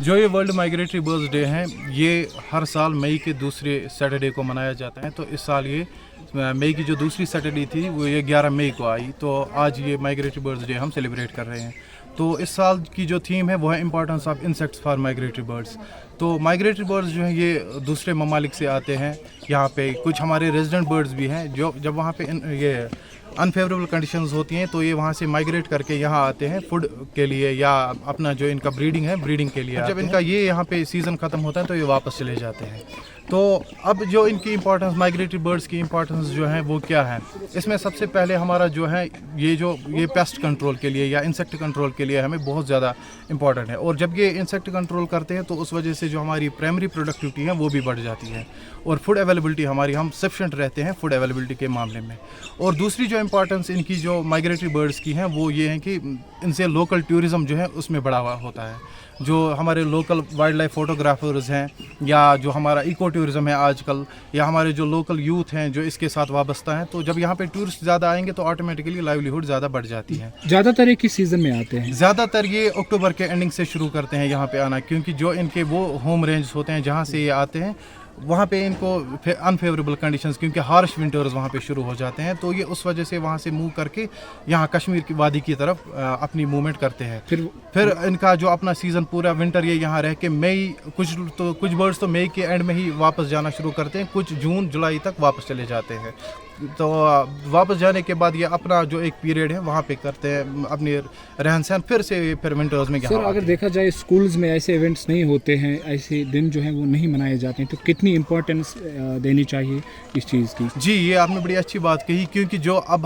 جو یہ world migratory birds day ہیں یہ ہر سال مئی کے دوسرے سیٹرڈے کو منایا جاتا ہے. تو اس سال یہ مئی کی جو دوسری سیٹرڈے تھی وہ یہ 11 مئی کو آئی. تو آج یہ مائگریٹری برڈز ڈے ہم سیلیبریٹ کر رہے ہیں. تو اس سال کی جو تھیم ہے وہ ہے importance of insects for migratory birds. تو مائگریٹری برڈز جو ہیں یہ دوسرے ممالک سے آتے ہیں یہاں پہ. کچھ ہمارے ریزیڈنٹ برڈز بھی ہیں جو جب وہاں پہ یہ انفیوریبل کنڈیشنز ہوتی ہیں تو یہ وہاں سے مائگریٹ کر کے یہاں آتے ہیں فوڈ کے لیے یا اپنا جو ان کا بریڈنگ ہے بریڈنگ کے لیے. جب ان کا یہ یہاں پہ سیزن ختم ہوتا ہے تو یہ واپس چلے جاتے ہیں. تو اب جو ان کی امپورٹنس مائگریٹری برڈز کی امپورٹنس جو ہے وہ کیا ہے, اس میں سب سے پہلے ہمارا جو ہے یہ پیسٹ کنٹرول کے لیے یا انسیکٹ کنٹرول کے لیے ہمیں بہت زیادہ امپورٹنٹ ہے. اور جب یہ انسیکٹ کنٹرول کرتے ہیں تو اس وجہ سے جو ہماری پرائمری پروڈکٹیوٹی ہے وہ بھی بڑھ جاتی ہے اور فوڈ اویلیبلٹی ہم سفیشینٹ رہتے ہیں فوڈ اویلیبلٹی کے معاملے میں. اور دوسری جو امپورٹنس ان کی جو مائگریٹری برڈز کی ہیں وہ یہ ہے کہ ان سے لوکل ٹورزم جو ہے اس میں بڑھاوا ہوتا ہے. جو ہمارے لوکل وائلڈ لائف فوٹوگرافرز ہیں یا جو ہمارا ایکو ٹورزم ہے آج کل, یا ہمارے جو لوکل یوتھ ہیں جو اس کے ساتھ وابستہ ہیں, تو جب یہاں پہ ٹورسٹ زیادہ آئیں گے تو آٹومیٹکلی لائیولیہڈ زیادہ بڑھ جاتی ہے. زیادہ تر ایک ہی سیزن میں آتے ہیں, زیادہ تر یہ اکتوبر کے اینڈنگ سے شروع کرتے ہیں یہاں پہ آنا, کیونکہ جو ان کے وہ ہوم رینجز ہوتے ہیں جہاں سے یہ آتے ہیں وہاں پہ ان کو انفیوریبل کنڈیشنز کیونکہ ہارش ونٹرز وہاں پہ شروع ہو جاتے ہیں, تو یہ اس وجہ سے وہاں سے موو کر کے یہاں کشمیر کی وادی کی طرف اپنی موومنٹ کرتے ہیں. پھر ان کا جو اپنا سیزن پورا ونٹر یہ یہاں رہ کے مئی کچھ برڈز تو مئی کے اینڈ میں ہی واپس جانا شروع کرتے ہیں, کچھ جون جولائی تک واپس چلے جاتے ہیں. تو واپس جانے کے بعد یہ اپنا جو ایک پیریڈ ہے وہاں پہ کرتے ہیں اپنی رہن سہن, پھر ونٹرز میں. سر اگر دیکھا جائے اسکولز میں ایسے ایونٹس نہیں ہوتے ہیں, ایسے دن جو ہیں وہ نہیں منائے جاتے ہیں, تو کتنی امپورٹنس دینی چاہیے اس چیز کی؟ جی یہ آپ نے بڑی اچھی بات کہی, کیونکہ جو اب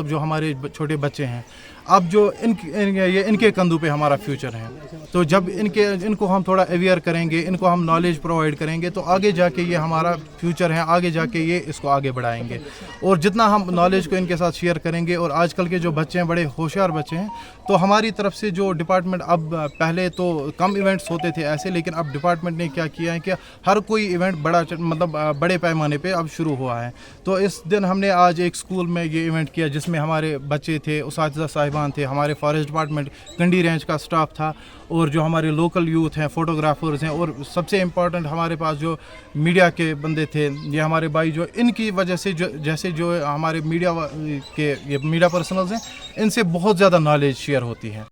جو ہمارے چھوٹے بچے ہیں اب جو ان کے کندھوں پہ ہمارا فیوچر ہے. تو جب ان کو ہم تھوڑا اویئر کریں گے, ان کو ہم نالج پرووائڈ کریں گے تو آگے جا کے یہ ہمارا فیوچر ہے, آگے جا کے یہ اس کو آگے بڑھائیں گے. اور جتنا ہم نالج کو ان کے ساتھ شیئر کریں گے, اور آج کل کے جو بچے ہیں بڑے ہوشیار بچے ہیں, تو ہماری طرف سے جو ڈپارٹمنٹ اب پہلے تو کم ایونٹس ہوتے تھے ایسے, لیکن اب ڈپارٹمنٹ نے کیا کیا ہے کہ ہر کوئی ایونٹ بڑے پیمانے پہ اب شروع ہوا ہے. تو اس دن ہم نے آج ایک اسکول میں یہ ایونٹ کیا جس میں ہمارے بچے تھے, اساتذہ صاحبان تھے, ہمارے فارسٹ ڈپارٹمنٹ کنڈی رینج کا اسٹاف تھا, اور جو ہمارے لوکل یوتھ ہیں فوٹوگرافرز ہیں, اور سب سے امپورٹنٹ ہمارے پاس جو میڈیا کے بندے تھے, یہ ہمارے بھائی جو ان کی وجہ سے جیسے جو ہمارے میڈیا پرسنلز ہیں ان سے بہت زیادہ نالج شیئر ہوتی ہے.